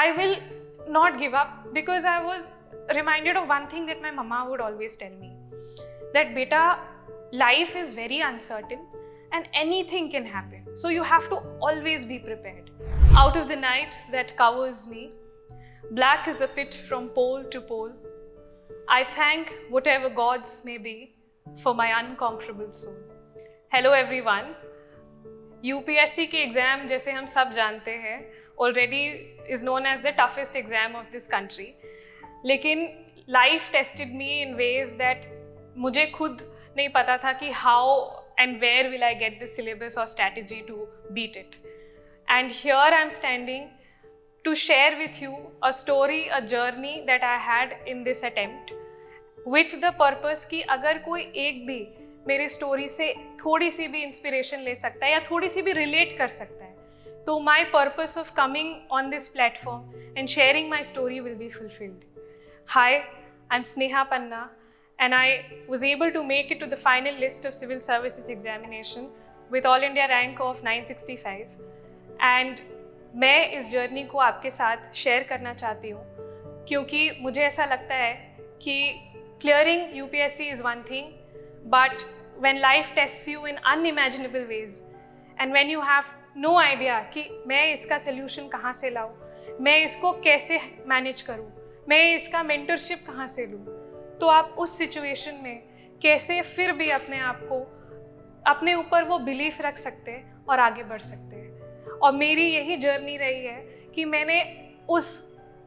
I will not give up because I was reminded of one thing that my mama would always tell me, that beta, life is very uncertain and anything can happen. So you have to always be prepared. Out of the night that covers me, black is a pit from pole to pole. I thank whatever gods may be for my unconquerable soul. Hello everyone. UPSC के exam जैसे हम सब जानते हैं already is known as the toughest exam of this country, लेकिन life tested me in ways that मुझे खुद नहीं पता था कि how and where will I get the syllabus और strategy to beat it. And here I am standing to share with you a story, a journey that I had in this attempt with the purpose कि अगर कोई एक भी मेरी story से थोड़ी सी भी इंस्पिरेशन ले सकता है या थोड़ी सी भी रिलेट कर सकता है, तो my purpose of coming on this platform and sharing my story will be fulfilled. Hi, I'm Sneha Panna and I was able to make it to the final list of Civil Services examination with All India rank of 965 and मैं इस journey को आपके साथ share करना चाहती हूँ क्योंकि मुझे ऐसा लगता है कि clearing UPSC is one thing, but when life tests you in unimaginable ways and when you have no idea कि मैं इसका सोल्यूशन कहाँ से लाऊँ, मैं इसको कैसे मैनेज करूँ, मैं इसका मेंटरशिप कहाँ से लूँ, तो आप उस सिचुएशन में कैसे फिर भी अपने आप को अपने ऊपर वो बिलीफ रख सकते हैं और आगे बढ़ सकते हैं. और मेरी यही जर्नी रही है कि मैंने उस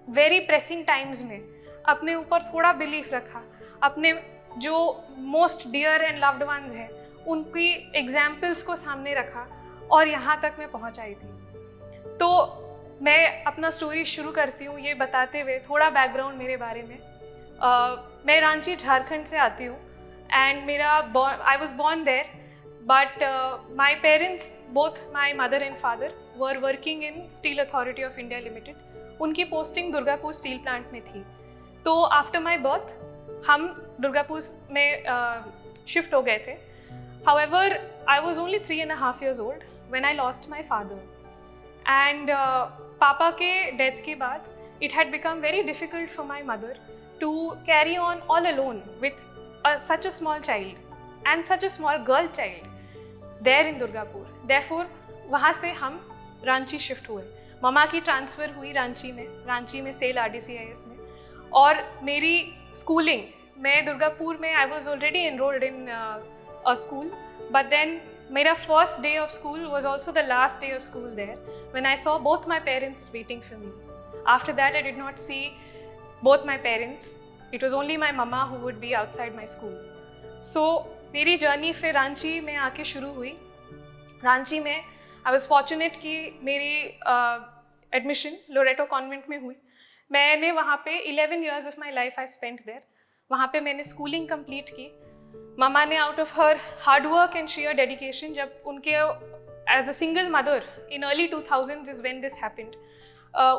वेरी प्रेसिंग टाइम्स में अपने ऊपर थोड़ा बिलीफ रखा, अपने जो most dear and loved ones हैं उनकी एग्जाम्पल्स को सामने रखा और यहाँ तक मैं पहुँच आई थी. तो मैं अपना स्टोरी शुरू करती हूँ ये बताते हुए थोड़ा बैकग्राउंड मेरे बारे में. मैं रांची झारखंड से आती हूँ एंड मेरा I was born there. But my parents, both my mother and father, were working in Steel Authority of India Limited. उनकी पोस्टिंग दुर्गापुर स्टील प्लांट में थी. तो आफ्टर माई बर्थ हम दुर्गापुर में शिफ्ट हो गए थे. However, I was only 3.5 years old when I lost my father. And पापा के डेथ के बाद it had become very difficult for my mother to carry on all alone with such a small child and such a small girl child there in Durgapur. Therefore, वहाँ से हम Ranchi shift हुए. Mama की transfer हुई रांची में cell RDCIS में. और मेरी स्कूलिंग मैं दुर्गापुर में I was already enrolled in a school, but then मेरा first day of school was also the last day of school there when I saw both my parents waiting for me. After that I did not see both my parents. It was only my mama who would be outside my school. So मेरी journey फिर रांची में आके शुरू हुई. रांची में I was fortunate कि मेरी admission Loreto convent में हुई. मैंने वहाँ पे 11 years of my life I spent there. वहाँ पे मैंने स्कूलिंग कंप्लीट की. ममा ने out of her hard work and sheer dedication, जब उनके as a single mother in early 2000s is when this happened,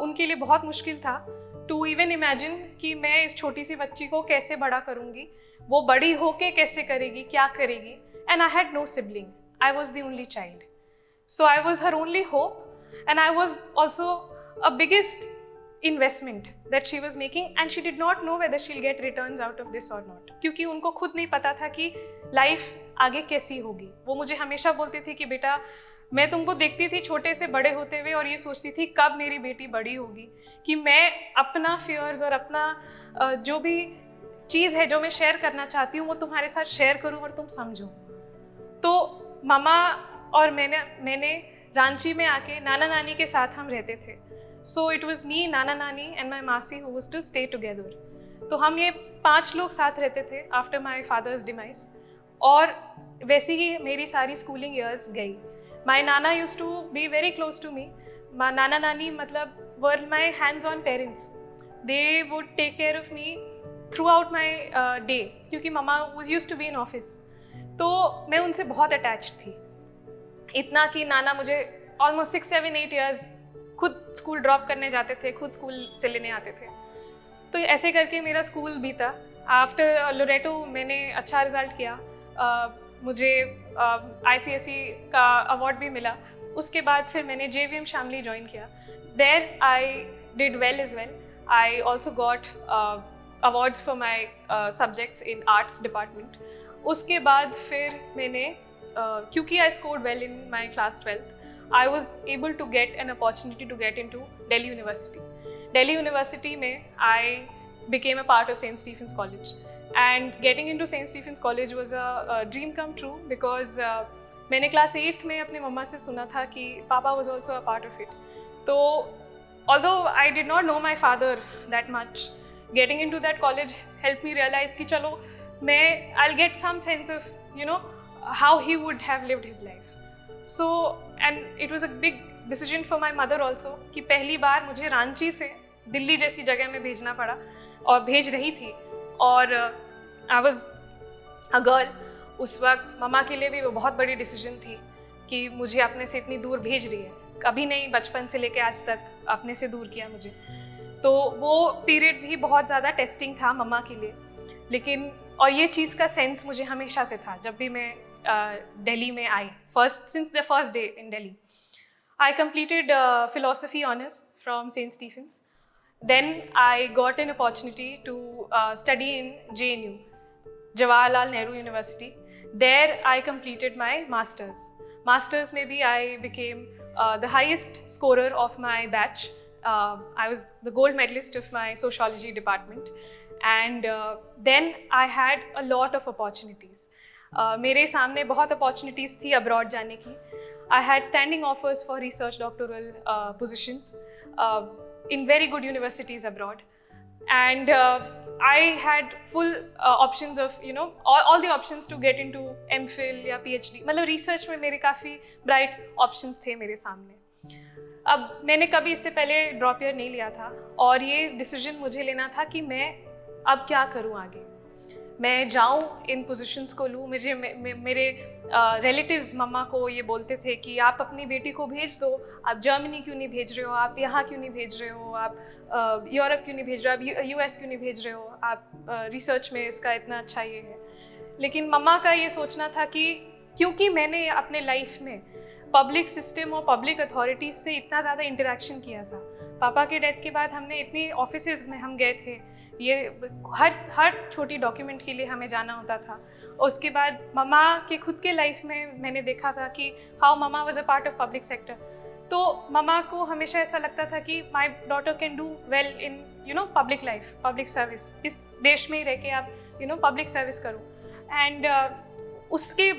उनके लिए बहुत मुश्किल था टू इवन इमेजिन कि मैं इस छोटी सी बच्ची को कैसे बड़ा करूँगी, वो बड़ी होके कैसे करेगी, क्या करेगी. And I had no sibling. I was the only child. So I was her only hope and I was also a biggest investment that she was making and she did not know whether she will get returns out of this or not, क्योंकि उनको खुद नहीं पता था कि life आगे कैसी होगी. वो मुझे हमेशा बोलती थी कि बेटा, मैं तुमको देखती थी छोटे से बड़े होते हुए और ये सोचती थी कब मेरी बेटी बड़ी होगी कि मैं अपना फियर्स और अपना जो भी चीज़ है जो मैं शेयर करना चाहती हूँ वो तुम्हारे साथ शेयर करूँ और तुम समझो. तो मामा और मैंने रांची में आके नाना नानी के साथ हम रहते थे. सो इट वाज मी, नाना नानी एंड माई मासी who was to stay together. तो हम ये 5 लोग साथ रहते थे आफ्टर माई फादर्स डिमाइस. और वैसे ही मेरी सारी स्कूलिंग ईयर्स गई. माई नाना used to be very close to me. नाना नानी मतलब were my hands on parents. They would take care of me throughout my day, क्योंकि mama was used to be in office. तो मैं उनसे बहुत अटैच थी, इतना कि नाना मुझे ऑलमोस्ट 6, 7, 8 years खुद स्कूल ड्रॉप करने जाते थे, खुद स्कूल से लेने आते थे. तो ऐसे करके मेरा स्कूल बीता. आफ्टर लोरेटो मैंने अच्छा रिजल्ट किया. मुझे ICSE का अवार्ड भी मिला. उसके बाद फिर मैंने JVM शामली ज्वाइन किया. There I did well as well. I also got awards for my subjects in arts department. उसके बाद फिर मैंने क्योंकि I scored well in my class 12th, I was able to get an opportunity to get into Delhi University. Delhi University में I became a part of St. Stephen's College. And getting into St. Stephen's College was a dream come true because मैंने class 8th में अपने मम्मा से सुना था कि पापा was also a part of it. तो although I did not know my father that much, getting into that college helped me realize कि चलो मैं I'll get some sense of how he would have lived his life. So and it was a big decision for my mother also कि पहली बार मुझे रांची से दिल्ली जैसी जगह में भेजना पड़ा और भेज रही थी और I was a girl. उस वक्त मम्मा के लिए भी वो बहुत बड़ी डिसीजन थी कि मुझे अपने से इतनी दूर भेज रही है, कभी नहीं बचपन से लेके आज तक अपने से दूर किया मुझे, तो वो पीरियड भी बहुत ज़्यादा टेस्टिंग था मम्मा के लिए. लेकिन और ये चीज़ का सेंस मुझे हमेशा से था जब भी मैं दिल्ली में आई, since the first day in Delhi. I completed philosophy honors from St. Stephen's. Then I got an opportunity to study in JNU, Jawaharlal Nehru University. There I completed my masters. Masters maybe I became the highest scorer of my batch. I was the gold medalist of my sociology department. And then I had a lot of opportunities. मेरे सामने बहुत opportunities थी abroad जाने की. I had standing offers for research doctoral positions in very good universities abroad. And I had full options of, all the options to get into MPhil या PhD. मतलब research में मेरे काफ़ी bright options थे मेरे सामने. अब मैंने कभी इससे पहले ड्रॉप ईयर नहीं लिया था और ये डिसीजन मुझे लेना था कि मैं अब क्या करूं आगे. मैं जाऊं इन पोजीशंस को लूं. मेरे रिलेटिव्स मम्मा को ये बोलते थे कि आप अपनी बेटी को भेज दो, आप जर्मनी क्यों नहीं भेज रहे हो, आप यहाँ क्यों नहीं भेज रहे हो, आप यूरोप क्यों नहीं भेज रहे हो, आप US क्यों नहीं भेज रहे हो, आप रिसर्च में इसका इतना अच्छा ये है. लेकिन मम्मा का ये सोचना था कि क्योंकि मैंने अपने लाइफ में पब्लिक सिस्टम और पब्लिक अथॉरिटीज़ से इतना ज़्यादा इंटरेक्शन किया था. पापा के डेथ के बाद हमने इतनी ऑफिसेज में हम गए थे, ये हर छोटी डॉक्यूमेंट के लिए हमें जाना होता था. उसके बाद मम्मा के खुद के लाइफ में मैंने देखा था कि how mama was a part of public sector. तो मम्मा को हमेशा ऐसा लगता था कि my daughter can do well in public life, public service. इस देश में ही रह के आप पब्लिक सर्विस करो. एंड उसके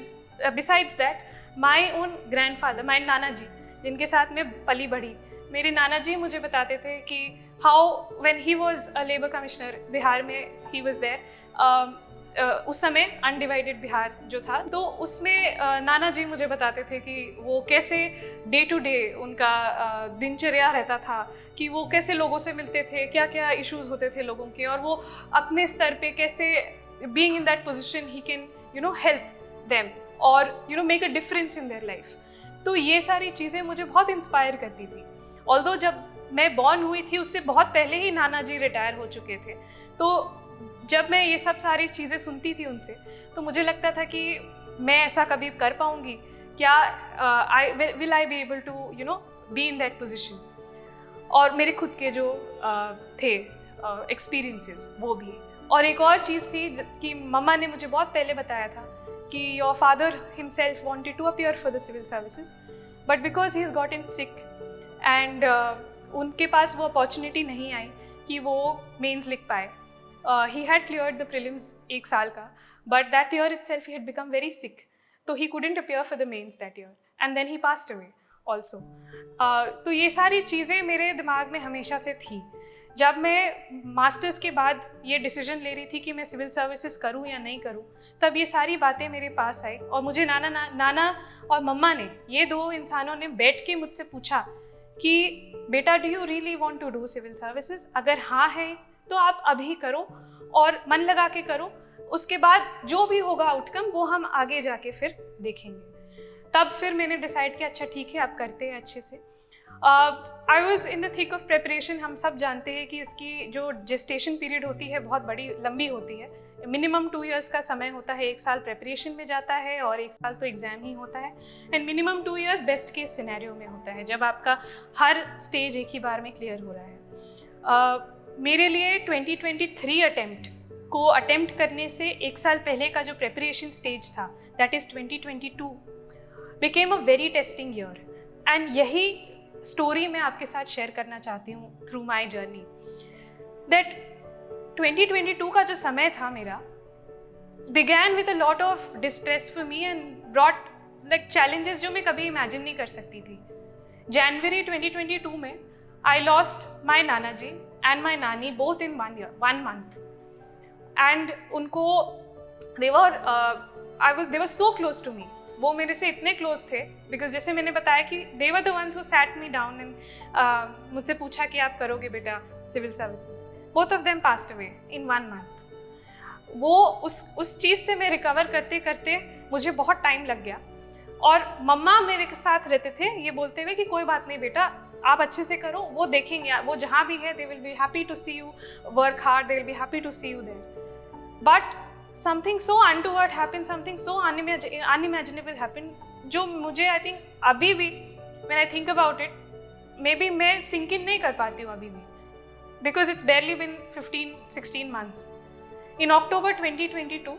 besides that my own grandfather, my नाना जी जिनके साथ मैं पली बढ़ी, मेरे नाना जी मुझे बताते थे कि how when he was a labour commissioner Bihar में, ही वाज देयर उस समय अनडिवाइडेड बिहार जो था, तो उसमें नाना जी मुझे बताते थे कि वो कैसे डे टू डे उनका दिनचर्या रहता था, कि वो कैसे लोगों से मिलते थे, क्या क्या इश्यूज होते थे लोगों के, और वो अपने स्तर पे कैसे being in that position he can help them और make a difference in their life. तो ये सारी चीज़ें मुझे बहुत इंस्पायर करती थी. ऑल्दो जब मैं बॉर्न हुई थी उससे बहुत पहले ही नाना जी रिटायर हो चुके थे, तो जब मैं ये सब सारी चीज़ें सुनती थी उनसे, तो मुझे लगता था कि मैं ऐसा कभी कर पाऊँगी क्या, will I be able to be in that position. और मेरे खुद के जो थे एक्सपीरियंसेस वो भी. और एक और चीज़ थी कि मम्मा ने मुझे बहुत पहले बताया था कि your father himself wanted to appear for the civil services, but because he is gotten sick and उनके पास वो अपॉर्चुनिटी नहीं आई कि वो मेंस लिख पाए. He had cleared the prelims एक साल का, but that year itself he had become very sick, तो he couldn't appear for the mains that year and then he passed away also. तो ये सारी चीज़ें मेरे दिमाग में हमेशा से थी. जब मैं मास्टर्स के बाद ये डिसीजन ले रही थी कि मैं सिविल सर्विसेज करूं या नहीं करूं, तब ये सारी बातें मेरे पास आई और मुझे नाना और मम्मा ने, ये दो इंसानों ने बैठ के मुझसे पूछा कि बेटा do you really want to do civil services, अगर हाँ है तो आप अभी करो और मन लगा के करो, उसके बाद जो भी होगा आउटकम वो हम आगे जाके फिर देखेंगे. तब फिर मैंने डिसाइड किया अच्छा ठीक है आप करते हैं अच्छे से. I was in the thick of preparation. हम सब जानते हैं कि इसकी जो जेस्टेशन पीरियड होती है बहुत बड़ी लंबी होती है. मिनिमम 2 years का समय होता है, 1 साल प्रेपरेशन में जाता है और 1 साल तो एग्ज़ाम ही होता है. And minimum 2 years best case scenario में होता है जब आपका हर स्टेज एक ही बार में क्लियर हो रहा है. मेरे लिए 2023 को अटेम्प्ट करने से एक साल पहले का जो प्रेपरेशन स्टेज था, that is 2022, became a very testing year. And यही स्टोरी मैं आपके साथ शेयर करना चाहती हूँ थ्रू माई जर्नी. दैट 2022 का जो समय था मेरा began with a lot of distress for me and brought like challenges जो मैं कभी इमेजिन नहीं कर सकती थी. January 2022 में I lost my Nana ji and my नानी both in 1 month. And उनको they were so close to me. वो मेरे से इतने क्लोज थे बिकॉज जैसे मैंने बताया कि they were the ones who sat me down and मुझसे पूछा कि आप करोगे बेटा civil services. Both of them passed away in 1 month. वो उस चीज़ से मैं रिकवर करते करते मुझे बहुत टाइम लग गया. और मम्मा मेरे साथ रहते थे ये बोलते हुए कि कोई बात नहीं बेटा, आप अच्छे से करो, वो देखेंगे, वो जहाँ भी है they will be happy to see you work hard, they will be happy to see you there. But something so untoward happen, something so unimaginable happen, जो मुझे आई थिंक अभी भी when I think about it maybe मैं sink in नहीं कर पाती हूँ अभी भी, because it's barely been 15-16 months. In October 2022,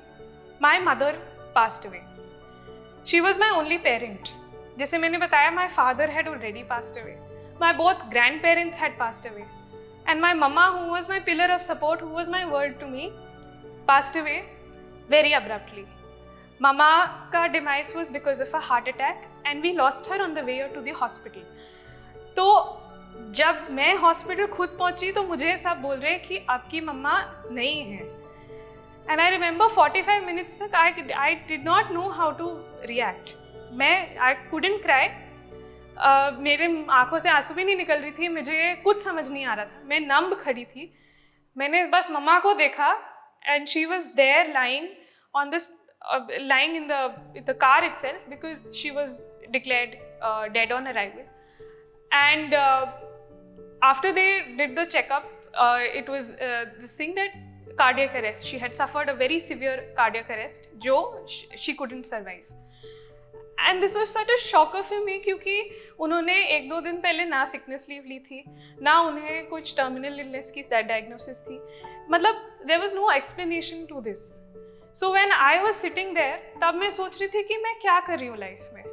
my mother passed away. She was my only parent. जैसे मैंने बताया, my father had already passed away. My both grandparents had passed away. And my mama, who was my pillar of support, who was my world to me, passed away very abruptly. Mama का demise was because of a heart attack and we lost her on the way to the hospital. तो जब मैं hospital खुद पहुंची तो मुझे सब बोल रहे कि आपकी मम्मा नहीं है. And I remember 45 minutes तक I did not know how to react. I couldn't cry. मेरे आंखों से आंसू भी नहीं निकल रही थी, मुझे कुछ समझ नहीं आ रहा था, मैं नंब खड़ी थी. मैंने बस मम्मा को देखा and she was there lying in the car itself because she was declared dead on arrival. And after they did the checkup, it was this thing that cardiac arrest. She had suffered a very severe cardiac arrest, जो she couldn't survive. And this was such a shocker for me क्योंकि उन्होंने 1-2 दिन पहले ना sickness leave ली थी, ना उन्हें कुछ terminal illness की diagnosis थी. मतलब there was no explanation to this. So when I was sitting there, तब मैं सोच रही थी कि मैं क्या कर रही हूँ लाइफ में.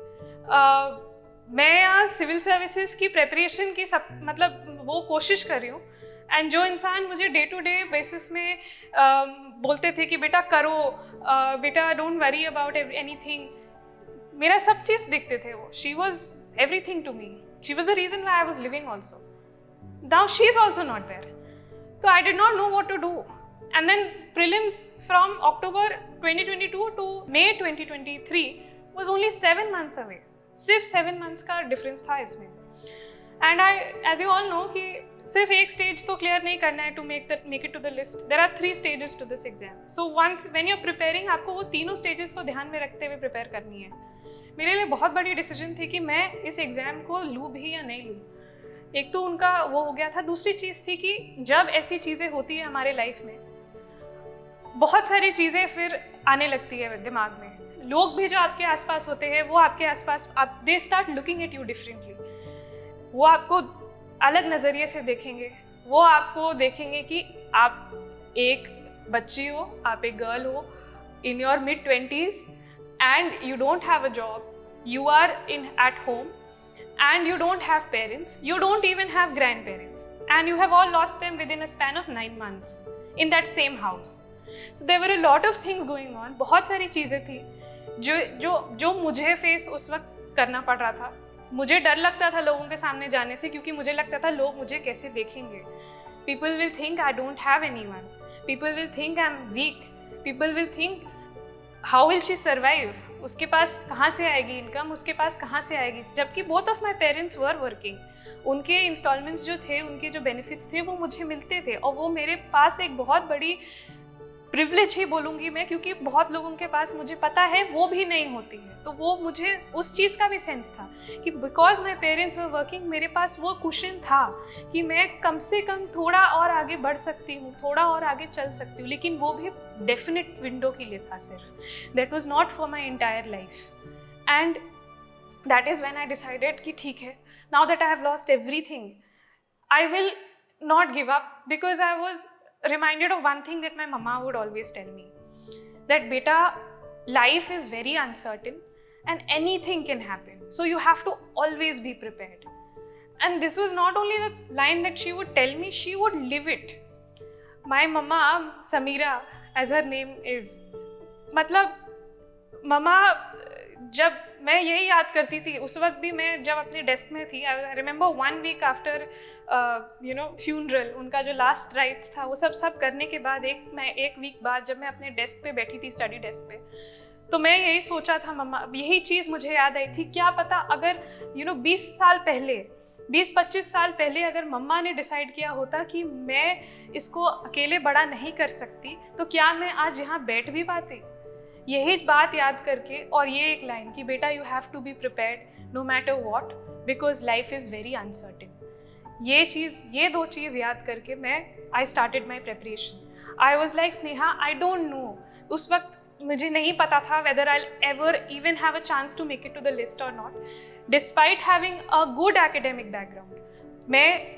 मैं यहाँ सिविल सर्विसेज की प्रेपरेशन की मतलब वो कोशिश कर रही हूँ. एंड जो इंसान मुझे डे टू डे बेसिस में बोलते थे कि बेटा करो, बेटा डोंट वरी अबाउट एनीथिंग, मेरा सब चीज़ देखते थे वो. She was everything to me. She was the reason why I was living also. Now she is also not there. तो I did not know what to do. And then prelims from October 2022 to May 2023 was only 7 months away. सिर्फ 7 months का difference था इसमें. And I as you all know कि सिर्फ एक stage तो clear नहीं करना है to make it to the list. There are 3 stages to this exam. So once when you are preparing, आपको वो तीनों स्टेजेस को ध्यान में रखते हुए प्रिपेयर करनी है. मेरे लिए बहुत बड़ी डिसीजन थी कि मैं इस एग्ज़ाम को लूँ भी या नहीं लूँ. एक तो उनका वो हो गया था. दूसरी चीज़ थी कि जब ऐसी चीज़ें होती हैं हमारे लाइफ में, बहुत सारी चीज़ें फिर आने लगती है दिमाग में. लोग भी जो आपके आसपास होते हैं वो आपके आसपास they start looking at you differently. वो आपको अलग नज़रिए से देखेंगे. वो आपको देखेंगे कि आप एक बच्ची हो, आप एक गर्ल हो in your mid-20s and you don't have a job, you are at home and you don't have parents, you don't even have grandparents, and you have all lost them within a span of 9 months in that same house. So there were a lot of things going on. बहुत सारी चीज़ें थी जो मुझे face उस वक्त करना पड़ रहा था. मुझे डर लगता था लोगों के सामने जाने से क्योंकि मुझे लगता था लोग मुझे कैसे देखेंगे. People will think I don't have anyone. People will think I'm weak. People will think how will she survive? उसके पास कहाँ से आएगी इनकम, उसके पास कहाँ से आएगी. जबकि both of my parents were working. उनके इंस्टॉलमेंट्स जो थे, उनके जो बेनिफिट्स थे वो मुझे मिलते थे और वो मेरे पास एक बहुत बड़ी प्रिविलेज ही बोलूँगी मैं, क्योंकि बहुत लोगों के पास मुझे पता है वो भी नहीं होती है. तो वो मुझे उस चीज़ का भी सेंस था कि because my parents were working, मेरे पास वो कुशन था कि मैं कम से कम थोड़ा और आगे बढ़ सकती हूँ, थोड़ा और आगे चल सकती हूँ. लेकिन वो भी डेफिनेट विंडो के लिए था सिर्फ. That was not for my entire life. And that is when I decided कि ठीक है, now that I have lost everything, I will not give up because I was reminded of one thing that my mama would always tell me, that beta, life is very uncertain and anything can happen, so you have to always be prepared. And this was not only the line that she would tell me, she would live it. My mama, Samira as her name is, मतलब mama, जब मैं यही याद करती थी उस वक्त भी, मैं जब अपने डेस्क में थी, I remember 1 week after funeral, उनका जो लास्ट राइट्स था वो सब करने के बाद एक वीक बाद जब मैं अपने डेस्क पे बैठी थी, स्टडी डेस्क पे, तो मैं यही सोचा था मम्मा, यही चीज़ मुझे याद आई थी, क्या पता अगर 20 साल पहले, 20-25 साल पहले अगर मम्मा ने डिसाइड किया होता कि मैं इसको अकेले बड़ा नहीं कर सकती, तो क्या मैं आज यहाँ बैठ भी पाती। यही बात याद करके, और ये एक लाइन कि बेटा you have to be prepared no matter what, because life is very uncertain, ये 2 चीज़ याद करके मैं I started my preparation. I was like Sneha, I don't know, उस वक्त मुझे नहीं पता था whether I'll ever even have a chance to make it to the list or not. Despite having a good academic background,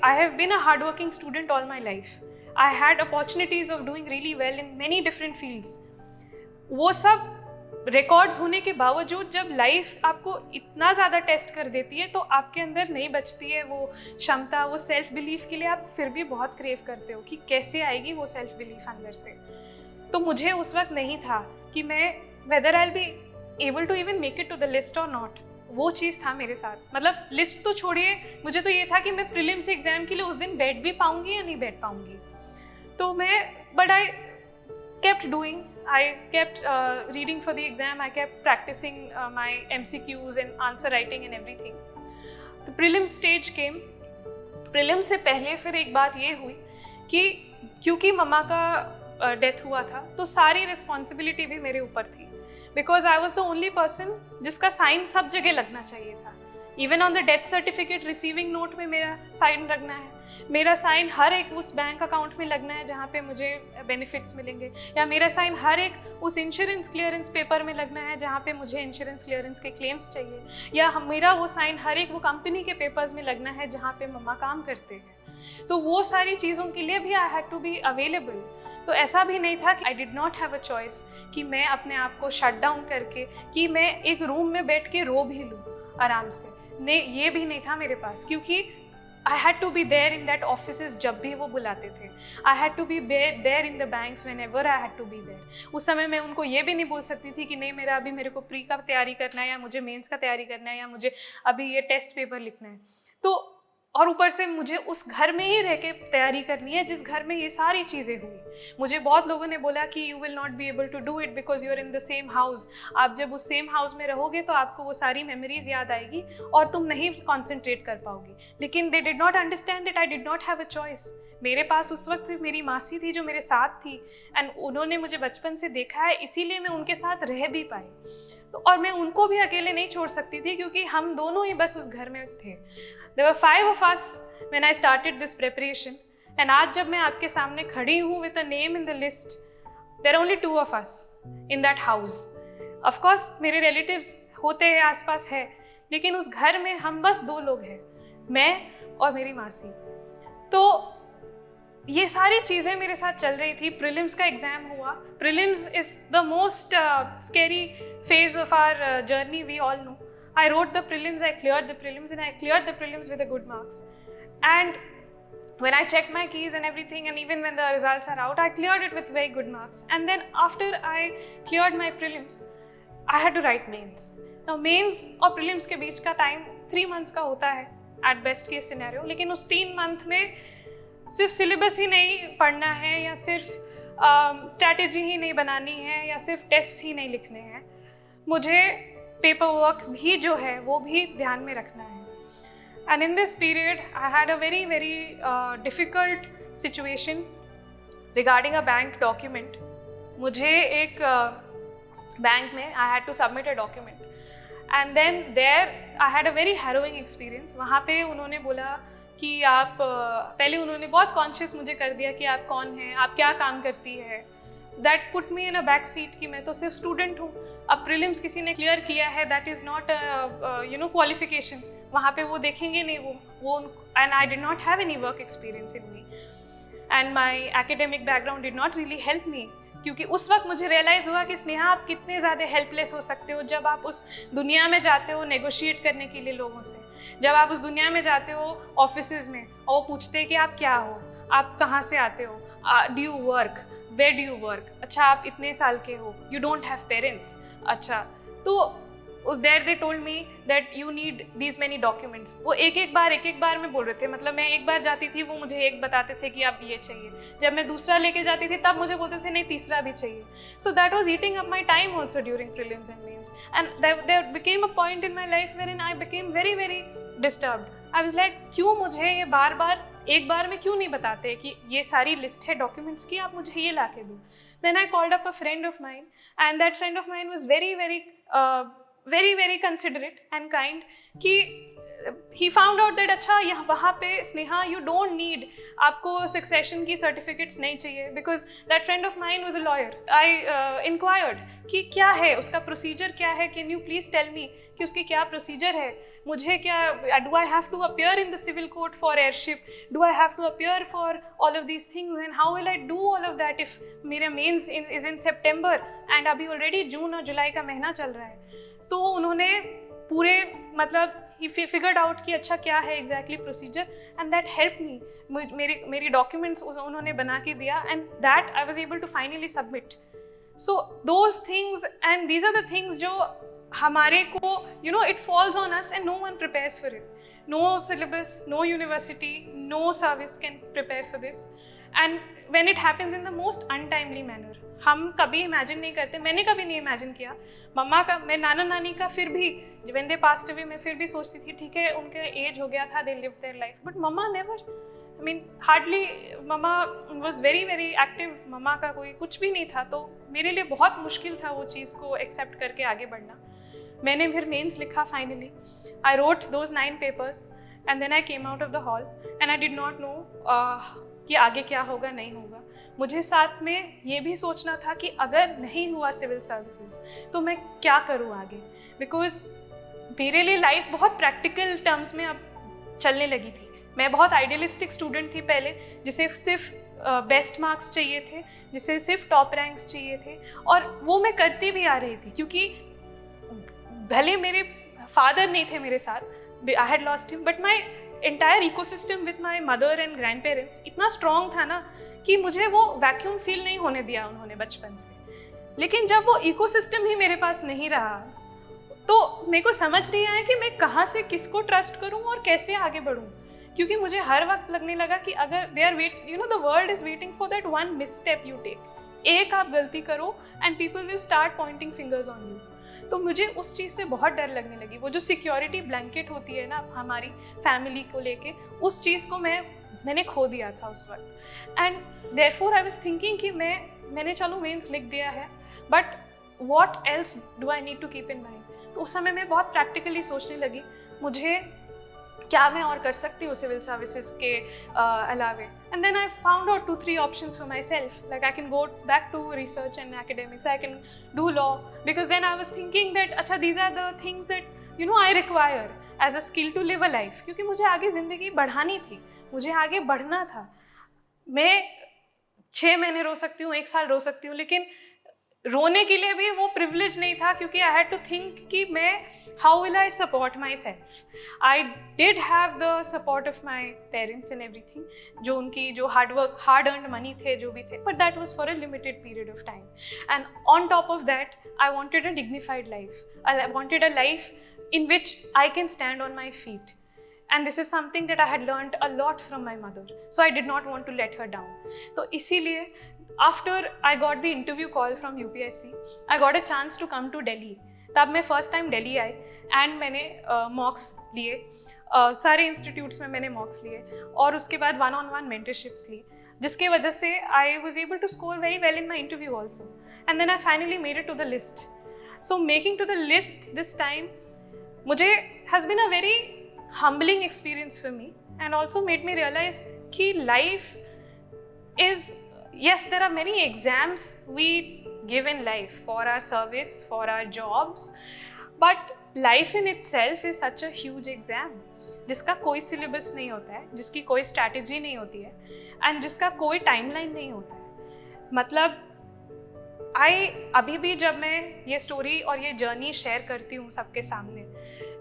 I have been a hardworking student all my life. I had opportunities of doing really well in many different fields. वो सब records होने के बावजूद जब life आपको इतना ज़्यादा test कर देती है, तो आपके अंदर नहीं बचती है वो क्षमता, वो सेल्फ बिलीफ के लिए आप फिर भी बहुत क्रेव करते हो कि कैसे आएगी वो सेल्फ बिलीफ अंदर से। तो मुझे उस वक्त नहीं था कि मैं whether I'll be able to even make it to the list or not, वो चीज़ था मेरे साथ। मतलब लिस्ट तो छोड़िए, मुझे तो ये था कि मैं प्रीलिम्स एग्जाम के लिए उस दिन बैठ भी पाऊंगी या नहीं बैठ पाऊंगी। तो but I kept doing, I kept reading for the exam, I kept practicing my MCQs and answer writing and everything. The prelim stage came. prelim से पहले फिर एक बात ये हुई कि क्योंकि मम्मा का डेथ हुआ था, तो सारी रिस्पॉन्सिबिलिटी भी मेरे ऊपर थी, because I was the only person जिसका साइन सब जगह लगना चाहिए था। Even on the death certificate receiving note में मेरा साइन लगना है, मेरा साइन हर एक उस बैंक अकाउंट में लगना है जहाँ पे मुझे बेनिफिट्स मिलेंगे, या मेरा साइन हर एक उस इंश्योरेंस क्लियरेंस पेपर में लगना है जहाँ पे मुझे इंश्योरेंस क्लियरेंस के क्लेम्स चाहिए, या मेरा वो साइन हर एक वो कंपनी के पेपर्स में लगना है जहाँ पे मम्मा काम करते हैं। तो वो सारी चीज़ों के लिए भी I had to be available. तो ऐसा भी नहीं था कि I did not have a choice कि मैं अपने आप को शट डाउन करके कि मैं एक रूम में बैठ के रो भी लूँ आराम से, नहीं, ये भी नहीं था मेरे पास, क्योंकि I had to be there in that offices जब भी वो बुलाते थे। I had to be there in the banks whenever I had to be there. उस समय मैं उनको ये भी नहीं बोल सकती थी कि नहीं मेरे को प्री का तैयारी करना है, या मुझे मेंस का तैयारी करना है, या मुझे अभी ये टेस्ट पेपर लिखना है। तो और ऊपर से मुझे उस घर में ही रह के तैयारी करनी है जिस घर में ये सारी चीज़ें हुई। मुझे बहुत लोगों ने बोला कि you will not be able to do it because you are in the same house. आप जब उस सेम हाउस में रहोगे तो आपको वो सारी मेमोरीज याद आएगी और तुम नहीं कॉन्सेंट्रेट कर पाओगी। लेकिन they did not understand that I did not have a choice. मेरे पास उस वक्त मेरी मासी थी जो मेरे साथ थी, एंड उन्होंने मुझे बचपन से देखा है, इसीलिए मैं उनके साथ रह भी पाई। तो और मैं उनको भी अकेले नहीं छोड़ सकती थी क्योंकि हम दोनों ही बस उस घर में थे। There were 5 of us when I started this preparation, and आज जब मैं आपके सामने खड़ी हूँ with a name in the list, there are only 2 of us in that house. Of course मेरे relatives होते हैं आसपास है, लेकिन उस घर में हम बस 2 लोग हैं, मैं और मेरी मासी। तो ये सारी चीज़ें मेरे साथ चल रही थी। प्रीलिम्स का एग्ज़ाम हुआ। Prelims is the most scary phase of our journey, we all know. I wrote the prelims, I cleared the prelims, and I cleared the prelims with a good marks. And when I checked my keys and everything, and even when the results are out, I cleared it with very good marks. And then after I cleared my prelims, I had to write mains. Now mains और prelims के बीच का time 3 months का होता है at best case scenario, लेकिन उस 3 month में सिर्फ सिलेबस ही नहीं पढ़ना है, या सिर्फ स्ट्रैटेजी ही नहीं बनानी है, या सिर्फ टेस्ट ही नहीं लिखने हैं, मुझे पेपर वर्क भी जो है वो भी ध्यान में रखना है। And in this period I had a very very difficult situation regarding a bank document. मुझे एक बैंक में I had to submit a document, and then there I had a very harrowing experience. वहाँ पे उन्होंने बोला कि आप पहले उन्होंने बहुत कॉन्शियस मुझे कर दिया कि आप कौन हैं, आप क्या काम करती है। That put me in a back seat कि मैं तो सिर्फ स्टूडेंट हूँ। अब प्रीलिम्स किसी ने क्लियर किया है, दैट इज़ नॉट क्वालिफिकेशन। वहाँ पे वो देखेंगे नहीं वो and I did not have any work experience in me and my academic background did not really help me, क्योंकि उस वक्त मुझे रियलाइज़ हुआ कि स्नेहा आप कितने ज़्यादा हेल्पलेस हो सकते हो जब आप उस दुनिया में जाते हो नेगोशिएट करने के लिए लोगों से, जब आप उस दुनिया में जाते हो ऑफिसेज में और वो पूछते हैं कि आप क्या हो, आप कहाँ से आते हो, do you work, where do you work, अच्छा आप इतने साल के हो, यू डोंट हैव पेरेंट्स, अच्छा तो उस there they told me that you need these many documents. वो एक एक बार में बोल रहे थे, मतलब मैं एक बार जाती थी वो मुझे एक बताते थे कि आप ये चाहिए, जब मैं दूसरा लेके जाती थी तब मुझे बोलते थे नहीं तीसरा भी चाहिए। So that was eating up my time also during prelims and mains and there became a point in my life where I became very very disturbed. I was like क्यों मुझे ये बार बार एक बार में क्यों नहीं बताते कि ये सारी लिस्ट है डॉक्यूमेंट्स की, आप मुझे ये ला के दो। Then I called up a friend of mine and that friend of mine was very very considerate and kind कि ही फाउंड आउट दैट अच्छा यहाँ वहाँ पे स्नेहा यू डोंट नीड, आपको सक्सेशन की सर्टिफिकेट्स नहीं चाहिए, because that friend of mine was a lawyer. I inquired कि क्या है उसका प्रोसीजर क्या है, can you please tell me कि उसकी क्या प्रोसीजर है, मुझे क्या do I have to appear in the civil court for heirship, do I have to appear for all of these things and how will I do all of that if मेरा mains is in सितंबर and अभी already जून और जुलाई का महीना चल रहा है। तो उन्होंने पूरे मतलब ही फिगर्ड आउट कि अच्छा क्या है exactly procedure and that help me, मेरी डॉक्यूमेंट्स उन्होंने बना के दिया and that I was able to finally submit. So those things and these are the things जो हमारे को you know it falls on us and no one prepares for it, no syllabus, no university, no service can prepare for this and when it happens in the most untimely manner. हम कभी imagine नहीं करते, मैंने कभी नहीं imagine किया। मम्मा का, मैं नाना नानी का फिर भी व्हेन दे पास्ड अवे मैं फिर भी सोचती थी ठीक है उनका एज हो गया था, they live their life, but mamma never, I mean hardly, mamma was very very active, mamma का कोई कुछ भी नहीं था। तो मेरे लिए बहुत मुश्किल था वो चीज़ को एक्सेप्ट करके आगे बढ़ना। मैंने फिर मेंस लिखा finally, I wrote those 9 papers and then I came out of the hall and I did not know कि आगे क्या होगा नहीं होगा। मुझे साथ में ये भी सोचना था कि अगर नहीं हुआ सिविल सर्विसेज तो मैं क्या करूँ आगे, बिकॉज मेरे लिए लाइफ बहुत प्रैक्टिकल टर्म्स में अब चलने लगी थी। मैं बहुत आइडियलिस्टिक स्टूडेंट थी पहले, जिसे सिर्फ बेस्ट मार्क्स चाहिए थे, जिसे सिर्फ टॉप रैंक्स चाहिए थे, और वो मैं करती भी आ रही थी क्योंकि भले मेरे फादर नहीं थे मेरे साथ, I had lost him, but my entire ecosystem with my mother and grand parents इतना स्ट्रॉन्ग था ना कि मुझे वो वैक्यूम फील नहीं होने दिया उन्होंने बचपन से। लेकिन जब वो इकोसिस्टम ही मेरे पास नहीं रहा तो मेरे को समझ नहीं आया कि मैं कहाँ से किसको ट्रस्ट करूँ और कैसे आगे बढ़ूँ, क्योंकि मुझे हर वक्त लगने लगा कि अगर they are wait, you know the world is waiting for that one misstep you take, एक आप गलती करो and people will start pointing fingers on you. तो मुझे उस चीज़ से बहुत डर लगने लगी। वो जो सिक्योरिटी ब्लैंकेट होती है ना हमारी फैमिली को लेके, उस चीज़ को मैंने खो दिया था उस वक्त। And therefore I was thinking कि मैंने चलो मेंस लिख दिया है, but what else do I need to keep in mind. तो उस समय मैं बहुत प्रैक्टिकली सोचने लगी मुझे क्या मैं और कर सकती हूँ सिविल सर्विसेज के अलावे। And then I found out 2-3 options for myself, like I can go back to research and academics, I can do law, because then I was thinking that अच्छा these are the things that you know I require as a skill to live a life, क्योंकि मुझे आगे ज़िंदगी बढ़ानी थी, मुझे आगे बढ़ना था। मैं 6 महीने रो सकती हूँ, 1 साल रो सकती हूँ, लेकिन रोने के लिए भी वो प्रिविलेज नहीं था, क्योंकि आई हैड टू थिंक कि मैं how will I support my self. I did have the support of my parents in everything, जो उनकी जो हार्ड अर्नड मनी थे जो भी थे, but that was for a limited period of time. And on top of that I wanted a dignified life, I wanted a life in which I can stand on my feet. And this is something that I had learned a lot from my mother. So I did not want to let her down. So इसीलिए after I got the interview call from UPSC, I got a chance to come to Delhi. तब मैं first time Delhi I and मैंने mocks लिए, सारे institutes में मैंने mocks लिए, और उसके बाद one-on-one mentorships ली, जिसके वजह से I was able to score very well in my interview also. And then I finally made it to the list. So making to the list this time मुझे has been a very humbling experience for me and also made me realize कि life is, yes, there are many exams we give in life for our service, for our jobs, but life in itself is such a huge exam, जिसका कोई syllabus नहीं होता है, जिसकी कोई strategy नहीं होती है, एंड जिसका कोई टाइमलाइन नहीं होता है. मतलब अभी भी जब मैं ये स्टोरी और ये जर्नी शेयर करती हूँ सबके सामने,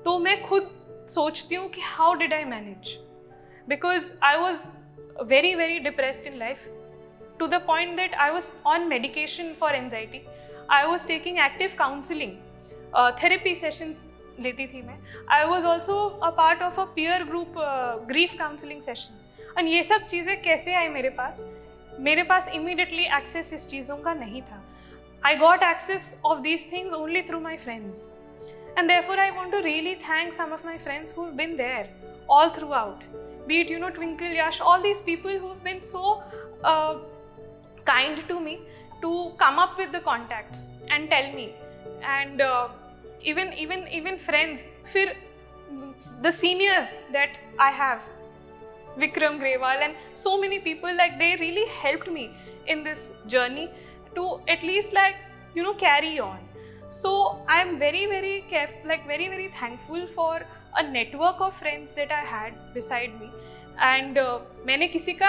तो मैं खुद सोचती हूँ कि how did I manage, because I was very very depressed in life to the point that I was on medication for anxiety. I was taking active counseling, therapy sessions लेती थी मैं. I was also a part of a peer group grief counseling session. और ये सब चीज़ें कैसे आई मेरे पास? मेरे पास immediately access इस चीज़ों का नहीं था. I got access of these things only through my friends, and therefore I want to really thank some of my friends who've been there all throughout. Be it, Twinkle, Yash, all these people who've been so kind to me to come up with the contacts and tell me. And even friends, the seniors that I have, Vikram Grewal and so many people, like they really helped me in this journey to at least carry on. So I am very very careful, very very thankful for a network of friends that I had beside me. And मैंने किसी का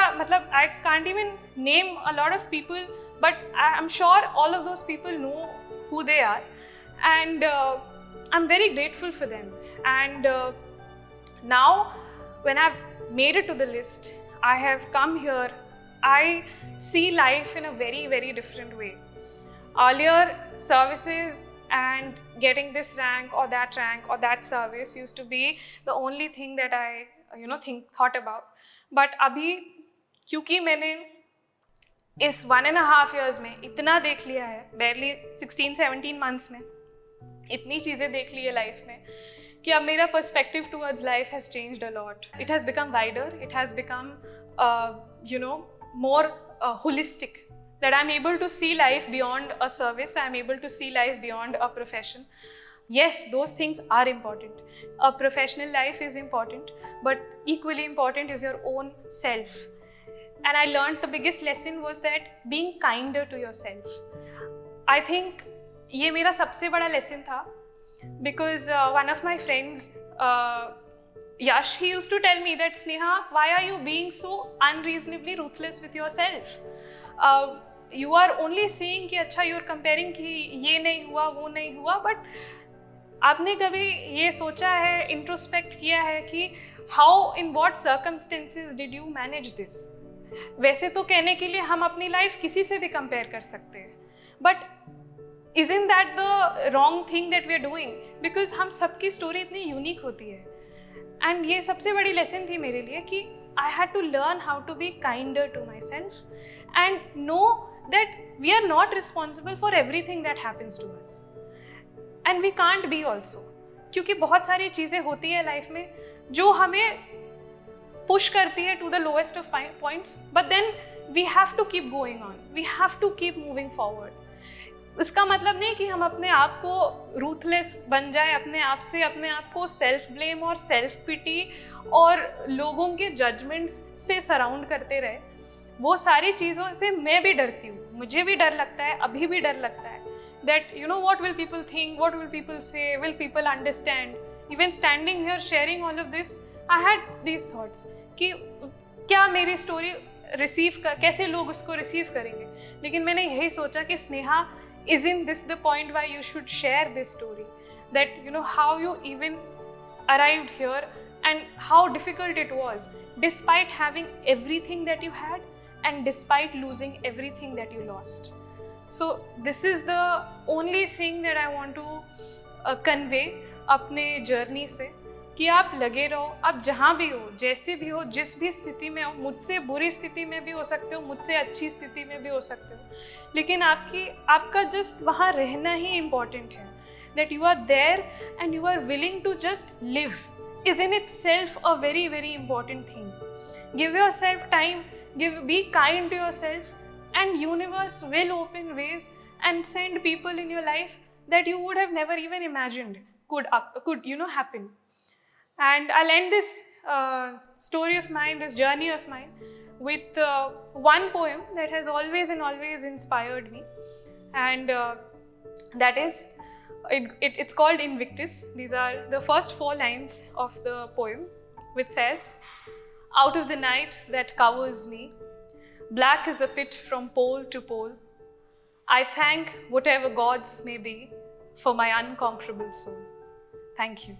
I can't even name a lot of people, but I'm sure all of those people know who they are, and I'm very grateful for them. And now when I've made it to the list, I have come here, I see life in a very very different way. Earlier, services and getting this rank or that service used to be the only thing that I thought about. But अभी क्योंकि मैंने इस 1.5 years में इतना देख लिया है, barely 16-17 months में इतनी चीज़ें देख ली है लाइफ में, कि अब मेरा perspective towards life has changed a lot. It has become wider, it has become more holistic, that I'm able to see life beyond a service, I'm able to see life beyond a profession. Yes, those things are important. A professional life is important, but equally important is your own self. And I learned the biggest lesson was that being kinder to yourself. I think ये मेरा सबसे बड़ा lesson था, because one of my friends, Yash, he used to tell me that, Sneha, why are you being so unreasonably ruthless with yourself? You are only seeing कि अच्छा you are comparing कि ये नहीं हुआ वो नहीं हुआ, but आपने कभी ये सोचा है, इंट्रोस्पेक्ट किया है कि how in what circumstances did you manage this? वैसे तो कहने के लिए हम अपनी लाइफ किसी से भी कंपेयर कर सकते हैं, but isn't that the wrong thing that we are doing? Because हम सबकी स्टोरी इतनी यूनिक होती है. एंड ये सबसे बड़ी लेसन थी मेरे लिए कि I had to learn how to be kinder to myself and know that we are not responsible for everything that happens to us. And we can't be also, क्योंकि बहुत सारी चीज़ें होती है लाइफ में जो हमें पुश करती है to the lowest of points, but then we have to keep going on, we have to keep moving forward. इसका मतलब नहीं कि हम अपने आप को रूथलेस बन जाए, अपने आप से अपने आप को सेल्फ ब्लेम और सेल्फ पिटी और लोगों के जजमेंट्स से सराउंड करते रहे. वो सारी चीज़ों से मैं भी डरती हूँ, मुझे भी डर लगता है, अभी भी डर लगता है. That what will people think, what will people say, will people understand? Even standing here sharing all of this, I had these thoughts कि क्या मेरी स्टोरी कैसे लोग उसको रिसीव करेंगे. लेकिन मैंने यही सोचा कि Sneha, isn't this the point why you should share this story, that how you even arrived here and how difficult it was despite having everything that you had and despite losing everything that you lost. So this is the only thing that I want to convey अपने journey से, कि आप लगे रहो, आप जहाँ भी हो, जैसे भी हो, जिस भी स्थिति में हो. मुझसे बुरी स्थिति में भी हो सकते हो, मुझसे अच्छी स्थिति में भी हो सकते हो, लेकिन आपका जस्ट वहाँ रहना ही इम्पॉर्टेंट है. That you are there and you are willing to just live is in itself a very very important thing. Give yourself time, be kind to yourself, and universe will open ways and send people in your life that you would have never even imagined could happen. And I'll end this story of mine, this journey of mine, with one poem that has always and always inspired me, and that is It's called Invictus. These are the first 4 lines of the poem, which says, "Out of the night that covers me, black as a pit from pole to pole, I thank whatever gods may be for my unconquerable soul." Thank you.